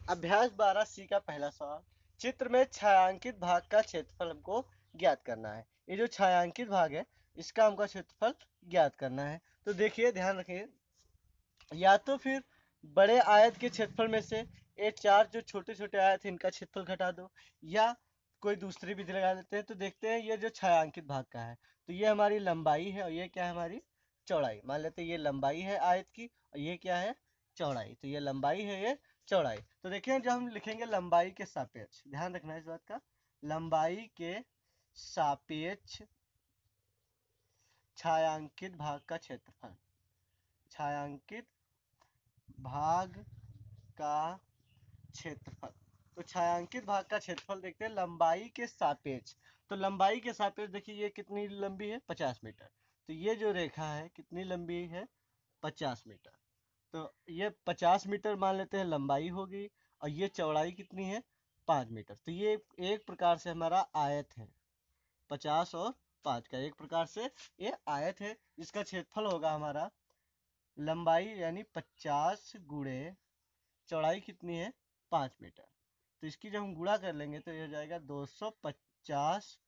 अभ्यास 12C का पहला सवाल, चित्र में छायांकित भाग का क्षेत्रफल हमको ज्ञात करना है। ये जो छायांकित भाग है इसका हमको क्षेत्रफल ज्ञात करना है। तो देखिए, ध्यान रखिए, या तो फिर बड़े आयत के क्षेत्रफल में से ये चार जो छोटे छोटे आयत हैं इनका क्षेत्रफल घटा दो, या कोई दूसरी विधि लगा देते हैं। तो देखते हैं ये जो छायांकित भाग का है, तो ये हमारी लंबाई है और ये क्या है, हमारी चौड़ाई। मान लेते हैं ये लंबाई है आयत की और ये क्या है, चौड़ाई। तो ये लंबाई है, ये चौड़ाई। तो देखिए, जब हम लिखेंगे लंबाई के सापेक्ष, ध्यान रखना है इस बात का, लंबाई के सापेक्ष छायांकित भाग का क्षेत्रफल, छायांकित भाग का क्षेत्रफल। तो छायांकित भाग का क्षेत्रफल देखते हैं लंबाई के सापेक्ष। तो लंबाई के सापेक्ष देखिए ये कितनी लंबी है, 50 मीटर। तो ये जो रेखा है कितनी लंबी है, 50 मीटर। तो ये 50 मीटर मान लेते हैं लंबाई होगी, और ये चौड़ाई कितनी है, 5 मीटर। तो ये एक प्रकार से हमारा आयत है, 50 और 5 का एक प्रकार से ये आयत है। इसका क्षेत्रफल होगा हमारा लंबाई यानी 50 गुणे चौड़ाई कितनी है, 5 मीटर। तो इसकी जब हम गुणा कर लेंगे तो ये हो जाएगा 250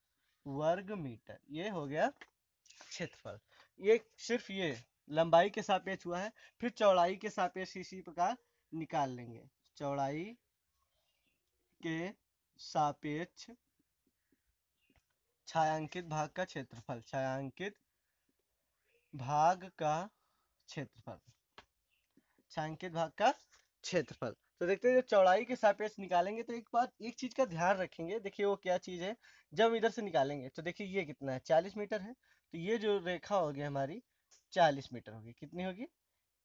वर्ग मीटर। ये हो गया क्षेत्रफल। ये सिर्फ ये लंबाई के सापेक्ष हुआ है। फिर चौड़ाई के सापेक्ष इसी प्रकार निकाल लेंगे। चौड़ाई के सापेक्ष छायांकित भाग का क्षेत्रफल, छायांकित भाग का क्षेत्रफल, छायांकित भाग का क्षेत्रफल। तो देखते हैं, जब चौड़ाई के सापेक्ष निकालेंगे तो एक बात, एक चीज का ध्यान रखेंगे। देखिए वो क्या चीज है, जब हम इधर से निकालेंगे तो देखिए ये कितना है, 40 मीटर है। तो ये जो रेखा होगी हमारी 40 मीटर होगी। कितनी होगी,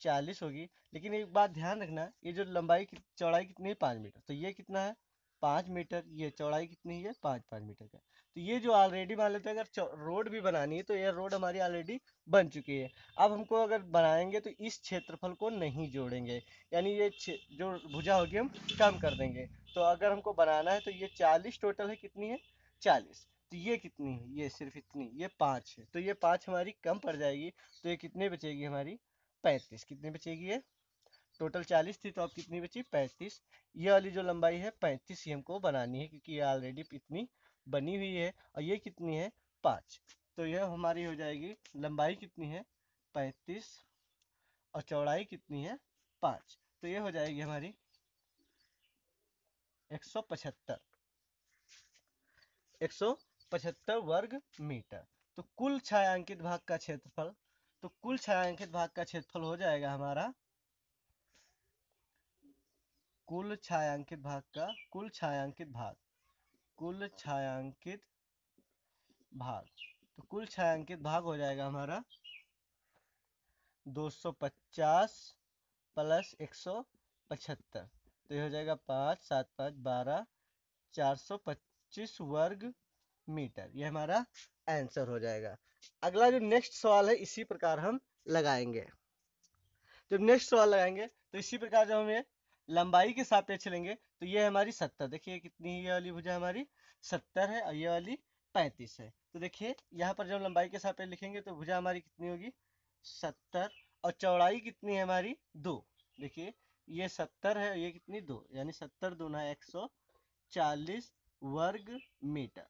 40 होगी। लेकिन एक बात ध्यान रखना, ये जो लंबाई की चौड़ाई कितनी है, 5 मीटर। तो ये कितना है, 5 मीटर। ये चौड़ाई कितनी है, 5 मीटर का। तो ये जो ऑलरेडी मान लेते हैं, अगर रोड भी बनानी है तो ये रोड हमारी ऑलरेडी बन चुकी है। अब हमको अगर बनाएंगे तो इस क्षेत्रफल को नहीं जोड़ेंगे, यानी ये जो भुजा होगी हम कम कर देंगे। तो अगर हमको बनाना है तो ये 40 टोटल है, कितनी है, 40। तो ये कितनी है, ये सिर्फ इतनी, ये 5 है। तो ये 5 हमारी कम पड़ जाएगी। तो ये कितने बचेगी हमारी, 35। कितनी बचेगी, ये टोटल 40 थी तो अब कितनी बची, 35। ये वाली जो लंबाई है 35 ही हमको बनानी है, क्योंकि ये ऑलरेडी इतनी बनी हुई है। और ये कितनी है, 5। तो यह हमारी हो जाएगी, लंबाई कितनी है, 35, और चौड़ाई कितनी है, 5। तो ये हो जाएगी हमारी 175, 175 वर्ग मीटर। तो कुल छायांकित भाग का क्षेत्रफल, तो कुल छायांकित भाग का क्षेत्रफल हो जाएगा हमारा, कुल छायांकित भाग का, कुल छायांकित भाग, कुल छायांकित भाग, तो कुल छायांकित भाग हो जाएगा हमारा 250 प्लस 175। तो ये हो जाएगा 5 7 5 12, 425 वर्ग मीटर। ये हमारा आंसर हो जाएगा। अगला जो नेक्स्ट सवाल है इसी प्रकार हम लगाएंगे। जब नेक्स्ट सवाल लगाएंगे तो इसी प्रकार जब हमें लंबाई के सापेक्ष लेंगे तो ये हमारी 70, देखिए कितनी, ये वाली भुजा हमारी 70 है और ये वाली 35 है। तो देखिए यहाँ पर जब लंबाई के सापेक्ष लिखेंगे तो भुजा हमारी कितनी होगी, 70, और चौड़ाई कितनी है हमारी, 2। देखिए ये 70 है, ये कितनी, 2, यानी 70 दूना 140 वर्ग मीटर।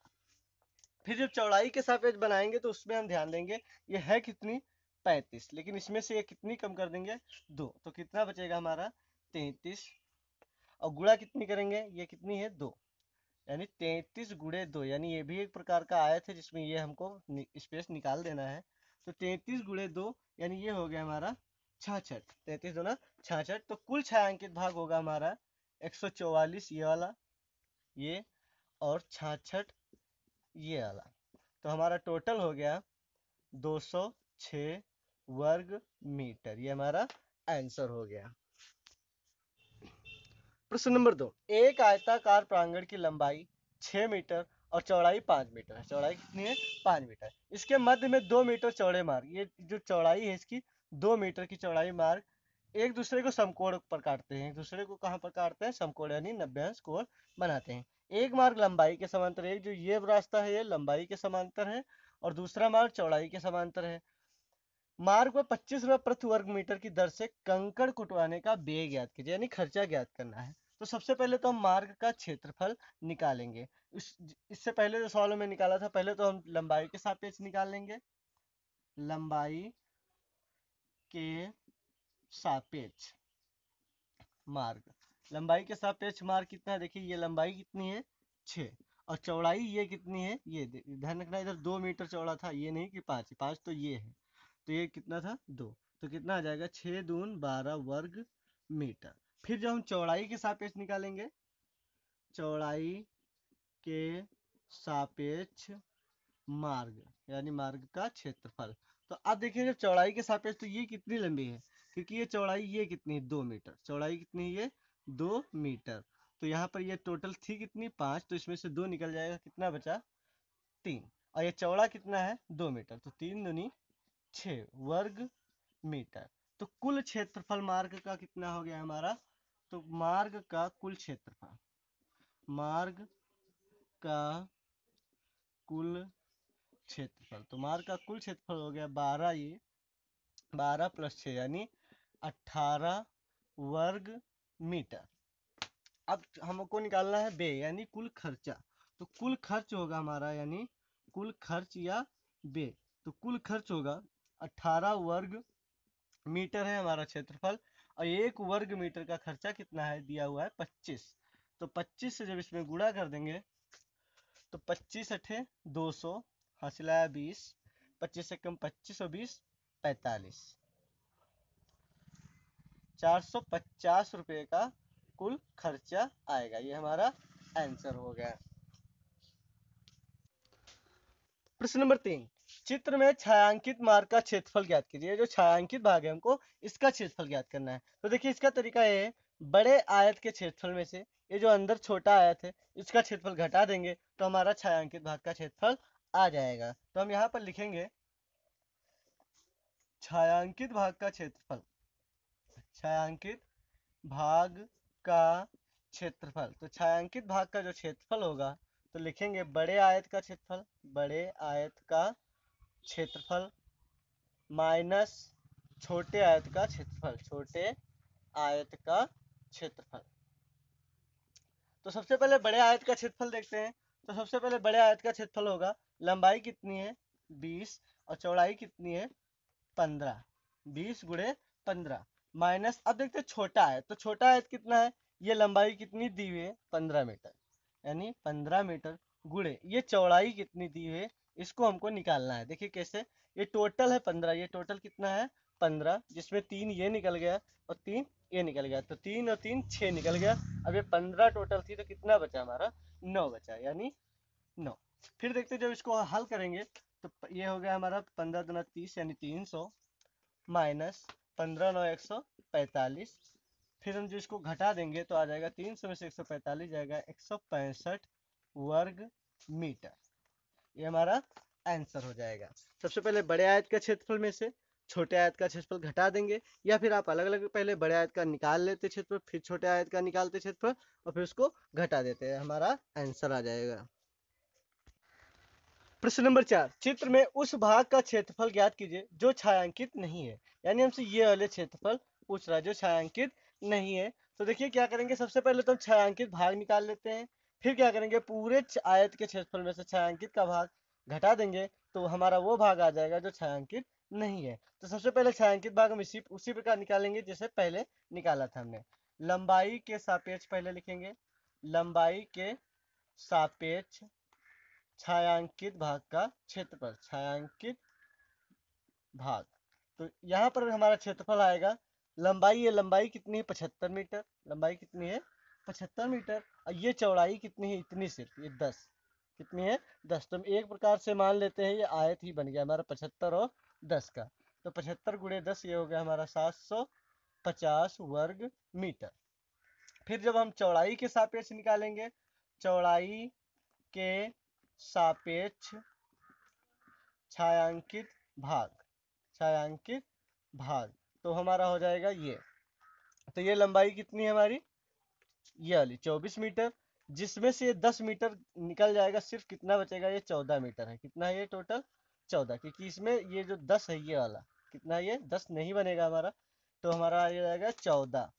फिर जब चौड़ाई के सापेक्ष बनाएंगे तो उसमें हम ध्यान देंगे ये है कितनी, 35, लेकिन इसमें से ये कितनी कम कर देंगे, 2। तो कितना बचेगा हमारा, 33। और गुणा कितनी करेंगे, ये कितनी है, 2, यानी 33 गुणे 2, यानी ये भी एक प्रकार का आयत है जिसमें ये हमको स्पेस निकाल देना है। तो 33 गुणे 2 यानी ये हो गया हमारा 66। 33 दूना 66। तो कुल छायांकित भाग होगा हमारा 144, ये वाला, ये, और 66 ये वाला। तो हमारा टोटल हो गया 206 वर्ग मीटर। ये हमारा आंसर हो गया। प्रश्न नंबर 2, एक आयताकार प्रांगण की लंबाई 6 मीटर और चौड़ाई 5 मीटर है। चौड़ाई कितनी है, 5 मीटर। इसके मध्य में 2 मीटर चौड़े मार्ग, ये जो चौड़ाई है इसकी 2 मीटर की चौड़ाई मार्ग एक दूसरे को समकोण पर काटते हैं। एक दूसरे को कहाँ पर काटते हैं, समकोण यानी 90 अंश कोण बनाते हैं। एक मार्ग लंबाई के समांतर, एक जो ये रास्ता है ये लंबाई के समांतर है और दूसरा मार्ग चौड़ाई के समांतर है। मार्ग पर 25 रुपये प्रति वर्ग मीटर की दर से कंकड़ कुटवाने का व्यय ज्ञात कीजिए, यानी खर्चा ज्ञात करना है। तो सबसे पहले तो हम मार्ग का क्षेत्रफल निकालेंगे। इससे पहले जो सवालों में निकाला था, पहले तो हम लंबाई के सापेक्ष निकाल लेंगे। लंबाई के सापेक्ष मार्ग, लंबाई के सापेक्ष मार्ग कितना है, देखिए ये लंबाई कितनी है 6, और चौड़ाई ये कितनी है, ये ध्यान रखना, इधर 2 मीटर चौड़ा था, ये नहीं कि 5, 5 तो ये है, तो ये कितना था 2, तो कितना आ जाएगा 6 दून 12 वर्ग मीटर। फिर जब हम चौड़ाई के सापेक्ष निकालेंगे, चौड़ाई के सापेक्ष मार्ग यानी मार्ग का क्षेत्रफल, तो अब देखिए जब चौड़ाई के सापेक्ष, तो ये कितनी लंबी है, क्योंकि ये चौड़ाई ये कितनी है 2 मीटर, चौड़ाई कितनी है ये 2 मीटर, तो यहाँ पर ये टोटल थी कितनी 5, तो इसमें से 2 निकल जाएगा, कितना बचा 3, और ये चौड़ा कितना है 2 मीटर, तो 3 दूनी 6 वर्ग मीटर। तो कुल क्षेत्रफल मार्ग का कितना हो गया हमारा, तो मार्ग का कुल क्षेत्रफल, मार्ग का कुल क्षेत्रफल, तो मार्ग का कुल क्षेत्रफल हो गया 12, ये 12 + 6 यानी 18 वर्ग मीटर। अब हमको निकालना है व्यय यानी कुल खर्चा, तो कुल खर्च होगा हमारा, यानी कुल खर्च या व्यय, तो कुल खर्च होगा 18 वर्ग मीटर है हमारा क्षेत्रफल, और 1 वर्ग मीटर का खर्चा कितना है दिया हुआ है 25, तो 25 से जब इसमें गुणा कर देंगे, तो 25 अठे 200, हासिल आया 20, 25 से कम 25 और 20 45, 450 रुपये का कुल खर्चा आएगा, ये हमारा आंसर हो गया। प्रश्न नंबर 3, चित्र में छायांकित मार्ग का क्षेत्रफल ज्ञात कीजिए। जो छायांकित भाग है हमको इसका क्षेत्रफल ज्ञात करना है। तो देखिए इसका तरीका ये है, बड़े आयत के क्षेत्रफल में से ये जो अंदर छोटा आयत है इसका क्षेत्रफल घटा देंगे तो हमारा छायांकित भाग का क्षेत्रफल आ जाएगा। तो हम यहाँ पर लिखेंगे छायांकित भाग का क्षेत्रफल, छायांकित भाग का क्षेत्रफल, तो छायांकित भाग का जो क्षेत्रफल होगा तो लिखेंगे बड़े आयत का क्षेत्रफल, बड़े आयत का क्षेत्रफल माइनस छोटे आयत का क्षेत्रफल, छोटे आयत का क्षेत्रफल। तो सबसे पहले बड़े आयत का क्षेत्रफल देखते हैं। तो सबसे पहले बड़े आयत का क्षेत्रफल होगा, लंबाई कितनी है 20 और चौड़ाई कितनी है 15, 20 गुणे 15 माइनस, अब देखते हैं छोटा आयत, तो छोटा आयत कितना है, ये लंबाई कितनी दी हुई है 15 मीटर, यानी 15 मीटर गुणे ये चौड़ाई कितनी दी हुई है, इसको हमको निकालना है। देखिए कैसे, ये टोटल है 15, ये टोटल कितना है 15, जिसमें 3 ये निकल गया और 3 ये निकल गया, तो 3 और 3 6 निकल गया। अब ये 15 टोटल थी तो कितना बचा हमारा 9 बचा, यानी 9। फिर देखते जब इसको हल करेंगे तो ये हो गया हमारा 15 दूना 30 यानी 300 माइनस 15 9 145, फिर हम जो इसको घटा देंगे तो आ जाएगा 300 में से 145 जाएगा 165 वर्ग मीटर, ये हमारा आंसर हो जाएगा। सबसे पहले बड़े आयत का क्षेत्रफल में से छोटे आयत का क्षेत्रफल घटा देंगे, या फिर आप अलग अलग पहले बड़े आयत का निकाल लेते क्षेत्रफल, फिर छोटे आयत का निकालते क्षेत्रफल और फिर उसको घटा देते हैं, हमारा आंसर आ जाएगा। प्रश्न नंबर 4, चित्र में उस भाग का क्षेत्रफल ज्ञात कीजिए जो छायांकित नहीं है, यानी हमसे ये वाले क्षेत्रफल पूछ रहा है जो छायांकित नहीं है। तो देखिए क्या करेंगे, सबसे पहले तो हम छायांकित भाग निकाल लेते हैं, फिर क्या करेंगे पूरे आयत के क्षेत्रफल में से छायांकित का भाग घटा देंगे तो हमारा वो भाग आ जाएगा जो छायांकित नहीं है। तो सबसे पहले छायांकित भाग हम उसी प्रकार निकालेंगे जैसे पहले निकाला था हमने। लंबाई के सापेक्ष पहले लिखेंगे, लंबाई के सापेक्ष छायांकित भाग का क्षेत्रफल, छायांकित भाग, तो यहाँ पर हमारा क्षेत्रफल आएगा, लंबाई, ये लंबाई कितनी है 75 मीटर, लंबाई कितनी है 75 मीटर, और ये चौड़ाई कितनी है इतनी, सिर्फ ये 10, कितनी है 10, तो हम एक प्रकार से मान लेते हैं ये आयत ही बन गया हमारा 75 और 10 का, तो 75 गुणे 10 ये हो गया हमारा 750 वर्ग मीटर। फिर जब हम चौड़ाई के सापेक्ष निकालेंगे, चौड़ाई के सापेक्ष छायांकित भाग, छायांकित भाग, तो हमारा हो जाएगा ये, तो ये लंबाई कितनी है हमारी, ये वाली 24 मीटर, जिसमें से ये 10 मीटर निकल जाएगा, सिर्फ कितना बचेगा, ये 14 मीटर है, कितना है ये टोटल 14, क्योंकि इसमें ये जो 10 है ये वाला कितना है, ये 10 नहीं बनेगा हमारा, तो हमारा ये जाएगा 14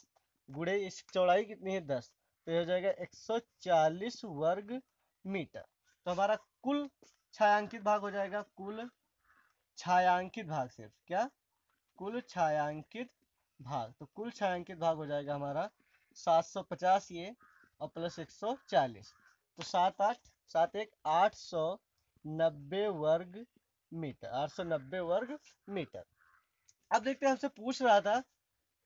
गुणे इस चौड़ाई कितनी है 10, तो ये हो जाएगा 140 वर्ग मीटर। तो हमारा कुल छायांकित भाग हो जाएगा, कुल छायांकित भाग, सिर्फ क्या, कुल छायांकित भाग। तो कुल छायांकित भाग हो जाएगा हमारा 750 ये और प्लस 140, तो 890 वर्ग मीटर, 890 वर्ग मीटर। अब देखते हैं, हमसे पूछ रहा था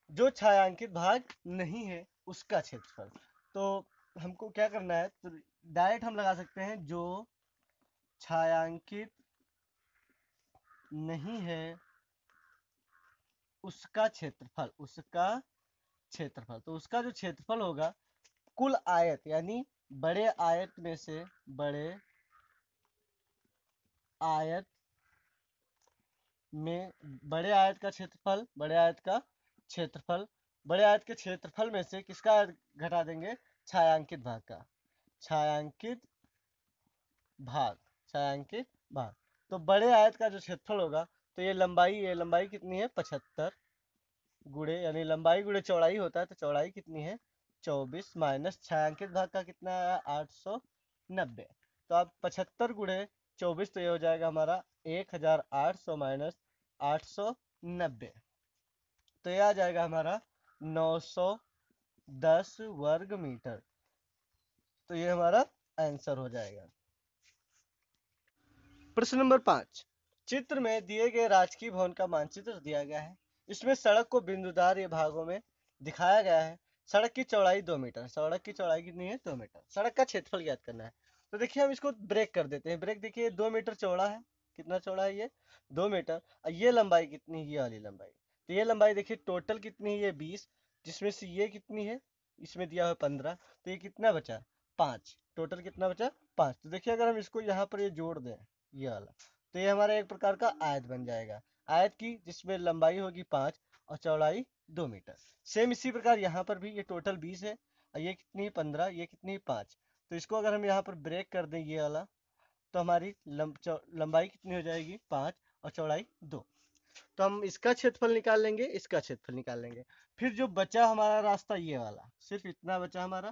जो छायांकित भाग नहीं है उसका क्षेत्रफल। तो हमको क्या करना है, तो डायरेक्ट हम लगा सकते हैं जो छायांकित नहीं है उसका क्षेत्रफल, उसका क्षेत्रफल। तो उसका जो क्षेत्रफल होगा कुल आयत, यानी बड़े आयत में से, बड़े आयत में, बड़े आयत का क्षेत्रफल, बड़े आयत का क्षेत्रफल, बड़े आयत के क्षेत्रफल में से किसका घटा देंगे, छायांकित भाग का, छायांकित भाग, छायांकित भाग। तो बड़े आयत का जो क्षेत्रफल होगा, तो ये लंबाई कितनी है 75 गुणे, यानी लंबाई गुणे चौड़ाई होता है, तो चौड़ाई कितनी है 24 माइनस छायांकित भाग का कितना है 890। तो अब 75 गुणे 24, तो ये हो जाएगा हमारा 1800 माइनस 890, तो ये आ जाएगा हमारा 910 वर्ग मीटर। तो ये हमारा आंसर हो जाएगा। प्रश्न नंबर 5, चित्र में दिए गए राजकीय भवन का मानचित्र दिया गया है। इसमें सड़क को बिंदुदार ये भागों में दिखाया गया है। सड़क की चौड़ाई 2 मीटर, सड़क की चौड़ाई कितनी है 2 मीटर। सड़क का क्षेत्रफल ज्ञात करना है। तो देखिए हम इसको ब्रेक कर देते हैं। ब्रेक देखिए 2 मीटर चौड़ा है, कितना चौड़ा है ये 2 मीटर। और ये लंबाई कितनी है, ये वाली लंबाई, तो ये लंबाई देखिए टोटल कितनी है, ये 20, जिसमें से ये कितनी है, इसमें दिया हुआ 15, तो ये कितना बचा 5, टोटल कितना बचा 5। तो देखिए अगर हम इसको यहाँ पर ये जोड़ दें, ये वाला, तो ये हमारा एक प्रकार का आयत बन जाएगा, आयत की जिसमें लंबाई होगी 5 और चौड़ाई 2 मीटर। सेम इसी प्रकार यहाँ पर भी ये टोटल 20 है और ये कितनी 15, ये कितनी 5। तो इसको अगर हम यहाँ पर ब्रेक कर दें ये वाला, तो हमारी लंबाई कितनी हो जाएगी 5 और चौड़ाई 2। तो हम इसका क्षेत्रफल निकाल लेंगे, इसका क्षेत्रफल निकाल लेंगे। फिर जो बचा हमारा रास्ता ये वाला, सिर्फ इतना बचा हमारा,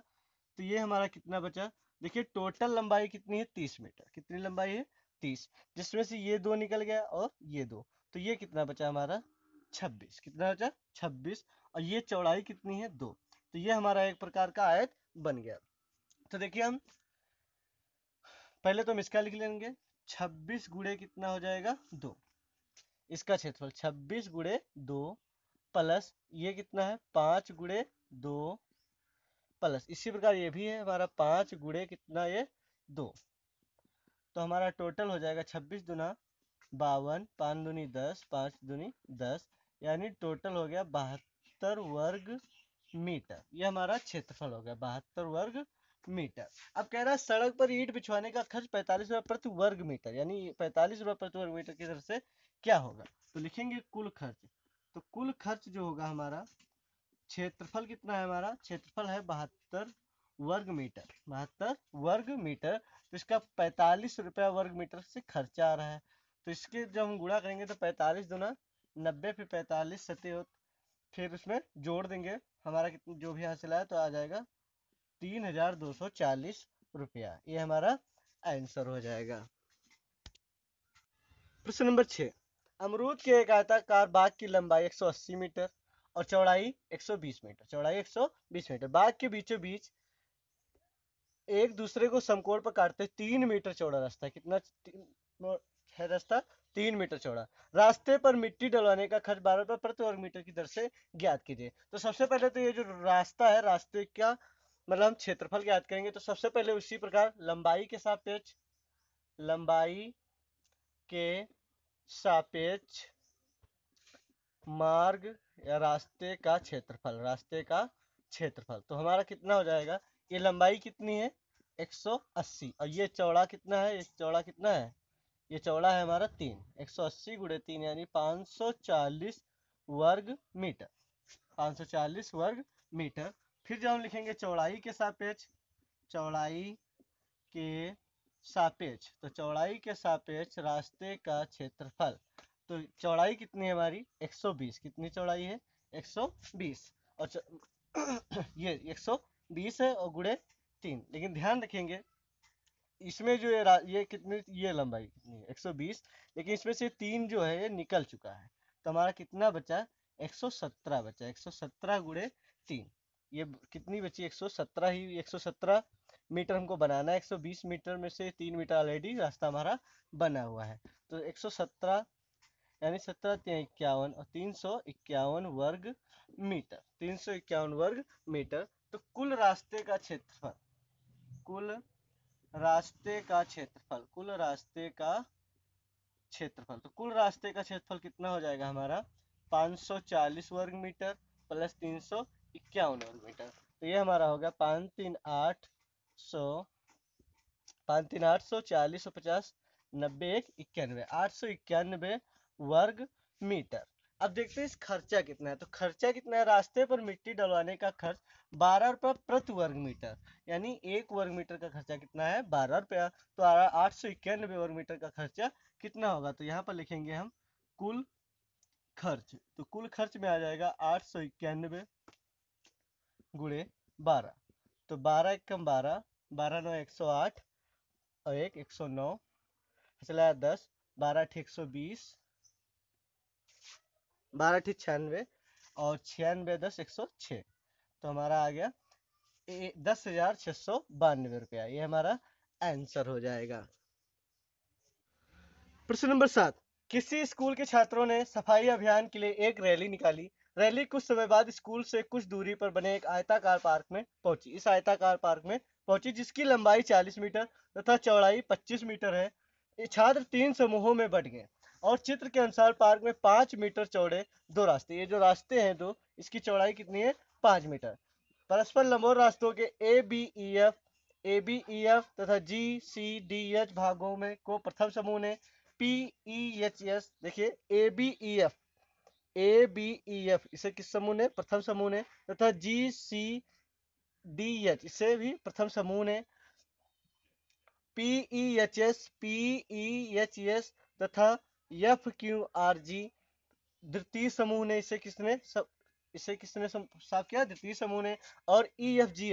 तो ये हमारा कितना बचा, देखिए टोटल लंबाई कितनी है 30 मीटर, कितनी लंबाई है 30, जिसमें से ये 2 निकल गया और ये 2, तो ये कितना बचा हमारा 26, कितना बचा 26, और ये चौड़ाई कितनी है 2, तो ये हमारा एक प्रकार का आयत बन गया। तो देखिए हम पहले तो हम इसका लिख लेंगे, 26 गुणे कितना हो जाएगा 2, इसका क्षेत्रफल 26 गुणे 2 प्लस ये कितना है 5 गुणे 2 प्लस इसी प्रकार ये भी है हमारा 5 गुणे कितना ये 2, तो हमारा टोटल हो जाएगा 26 दुना 52, 5 दूनी 10, 5 दूनी 10, यानी टोटल हो गया 72 वर्ग मीटर। ये हमारा क्षेत्रफल हो गया 72 वर्ग मीटर। अब कह रहा है सड़क पर ईंट बिछवाने का खर्च 45 रुपये प्रति वर्ग मीटर, यानी 45 रुपये प्रति वर्ग मीटर की तरफ से क्या होगा, तो लिखेंगे कुल खर्च। तो कुल खर्च जो होगा हमारा, क्षेत्रफल कितना है हमारा, क्षेत्रफल है 72 वर्ग मीटर, 72 वर्ग मीटर, तो इसका 45 रुपया वर्ग मीटर से खर्चा आ रहा है। तो इसके जब हम गुणा करेंगे तो 45 दुना 90, फिर 45 सत्य, फिर उसमें जोड़ देंगे, हमारा कितना जो भी हासिल आया तो आ जाएगा 3240 रुपया। ये हमारा आंसर हो जाएगा। प्रश्न नंबर 6, अमरूद के एक आयताकार बाग की लंबाई 180 मीटर और चौड़ाई 120 मीटर, चौड़ाई 120 मीटर। बाग के बीचों बीच एक दूसरे को समकोण पर काटते 3 मीटर चौड़ा रास्ता है, कितना है रास्ता 3 मीटर चौड़ा। रास्ते पर मिट्टी डलवाने का खर्च 12 रुपये प्रति वर्ग मीटर की दर से ज्ञात कीजिए। तो सबसे पहले तो ये जो रास्ता है, रास्ते का मतलब हम क्षेत्रफल ज्ञात करेंगे। तो सबसे पहले उसी प्रकार लंबाई के सापेक्ष, लंबाई के सापेक्ष मार्ग या रास्ते का क्षेत्रफल, रास्ते का क्षेत्रफल, तो हमारा कितना हो जाएगा, ये लंबाई कितनी है 180 और ये चौड़ा कितना है, ये चौड़ा कितना है, ये चौड़ा है हमारा 3, 180 गुणे 3 यानी 540 वर्ग मीटर, 540 वर्ग मीटर। फिर जब हम लिखेंगे चौड़ाई के सापेक्ष, चौड़ाई के सापेक्ष, तो चौड़ाई के सापेक्ष रास्ते का क्षेत्रफल, तो चौड़ाई कितनी है हमारी 120, कितनी चौड़ाई है 120 और ये 120 20 है और गुणे 3। लेकिन ध्यान रखेंगे इसमें जो ये कितनी, ये लंबाई कितनी है 120, लेकिन इसमें से 3 जो है ये निकल चुका है, तो हमारा कितना बचा 117 बचा। 117 गुणे 3, ये कितनी बची 117 ही। 117 मीटर हमको बनाना है। 120 मीटर में से 3 मीटर ऑलरेडी रास्ता हमारा बना हुआ है, तो 117 यानी 17 3 51 और 351 वर्ग मीटर। 351 वर्ग मीटर। तो कुल रास्ते का क्षेत्रफल, कुल रास्ते का क्षेत्रफल, कुल रास्ते का क्षेत्रफल, तो कुल रास्ते का क्षेत्रफल कितना हो जाएगा हमारा 540 वर्ग मीटर प्लस 351 वर्ग मीटर। तो ये हमारा होगा 5 3 8 100, 5 3 800, 40 50, 90 1 91, 891 वर्ग मीटर। अब देखते हैं इस खर्चा कितना है। तो खर्चा कितना है, रास्ते पर मिट्टी डलवाने का खर्च 12 रुपया प्रति वर्ग मीटर, यानी 1 वर्ग मीटर का खर्चा कितना है 12 रुपया। तो 891 वर्ग मीटर का खर्चा कितना होगा, तो यहाँ पर लिखेंगे हम कुल खर्च। तो कुल खर्च में आ जाएगा 891 गुणे 12, तो 12 एकम 12, 12 9 108 और 1 109, चला 10, 12 8 120, 12 8 96 और 96 10 106, तो हमारा आ गया 10,692 रुपया। ये हमारा आंसर हो जाएगा। प्रश्न नंबर 7, किसी स्कूल के छात्रों ने सफाई अभियान के लिए एक रैली निकाली। रैली कुछ समय बाद स्कूल से कुछ दूरी पर बने एक आयताकार पार्क में पहुंची। इस आयताकार पार्क में पहुंची जिसकी लंबाई 40 मीटर तथा चौड़ाई 25 मीटर है। ये छात्र 3 समूहों में बंट गए और चित्र के अनुसार पार्क में 5 मीटर चौड़े 2 रास्ते, ये जो रास्ते हैं 2, इसकी चौड़ाई कितनी है 5 मीटर। परस्पर लंबवत रास्तों के ए बी ई एफ तथा जी सी डी एच भागों में को प्रथम समूह ने पी ई एच एस, देखिए ए बी ई एफ इसे किस समूह ने, प्रथम समूह ने, तथा जी सी डी एच इसे भी प्रथम समूह ने, पी ई एच एस तथा एफ क्यू आर जी द्वितीय समूह ने, इसे किसने साफ किया, द्वितीय समूह ने। और ई एफ जी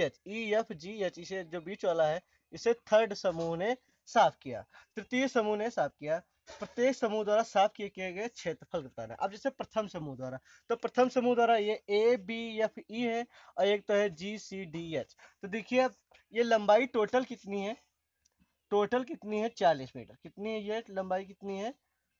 एच इसे जो बीच वाला है इसे थर्ड समूह ने साफ किया, तृतीय समूह ने साफ किया। प्रत्येक समूह द्वारा साफ किए गए क्षेत्रफल बताना। अब जैसे प्रथम समूह द्वारा, तो प्रथम समूह द्वारा ये ए बी एफ ई है और एक तो है जी सी डी एच। तो देखिए अब ये लंबाई टोटल कितनी है, 40 मीटर। कितनी है ये लंबाई, कितनी है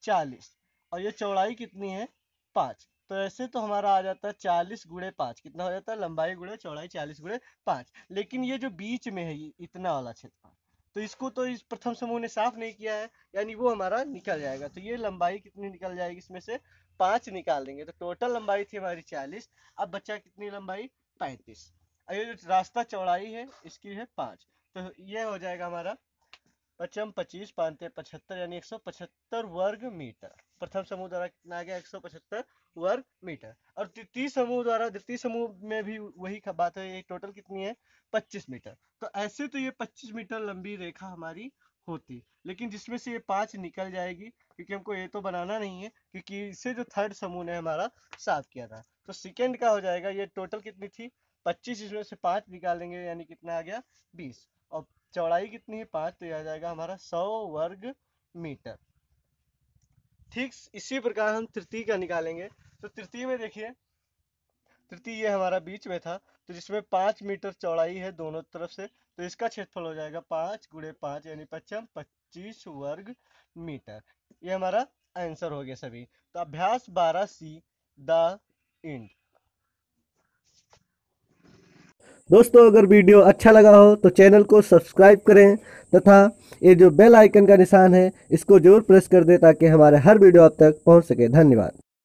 40, और ये चौड़ाई कितनी है 5। तो ऐसे तो हमारा आ जाता है 40 गुणे 5, कितना हो जाता है लंबाई गुणे चौड़ाई 40 गुणे 5। लेकिन ये जो बीच में है ये इतना वाला क्षेत्र, तो इसको तो इस प्रथम समूह ने साफ नहीं किया है, यानी वो हमारा निकल जाएगा। तो ये लंबाई कितनी निकल जाएगी, इसमें से 5 निकाल देंगे। तो टोटल लंबाई थी हमारी 40, अब बच्चा कितनी लंबाई 35, और ये जो रास्ता चौड़ाई है इसकी है 5। तो ये हो जाएगा हमारा 25 25 5 75, यानी 175 वर्ग मीटर। प्रथम समूह द्वारा कितना आ गया 175 वर्ग मीटर। और द्वितीय समूह में भी वही बात है, ये टोटल कितनी है 25 मीटर। तो ऐसे तो ये 25 मीटर लंबी रेखा हमारी होती, लेकिन जिसमें से ये 5 निकल जाएगी, क्योंकि हमको ये तो बनाना नहीं है, क्योंकि इसे जो थर्ड समूह ने हमारा साफ किया था। तो सेकेंड का हो जाएगा, ये टोटल कितनी थी 25, इसमें से 5 निकाल देंगे, यानी कितना आ गया 20, और चौड़ाई कितनी है 5, तो यह आ जाएगा हमारा 100 वर्ग मीटर। ठीक इसी प्रकार हम तृतीय का निकालेंगे। तो तृतीय में देखिए, तृतीय ये हमारा बीच में था, तो जिसमें 5 मीटर चौड़ाई है दोनों तरफ से, तो इसका क्षेत्रफल हो जाएगा 5 गुणे 5 यानी 25 वर्ग मीटर। ये हमारा आंसर हो गया सभी। तो अभ्यास 12C द एंड। दोस्तों अगर वीडियो अच्छा लगा हो तो चैनल को सब्सक्राइब करें तथा ये जो बेल आइकन का निशान है इसको जरूर प्रेस कर दें ताकि हमारे हर वीडियो आप तक पहुंच सके। धन्यवाद।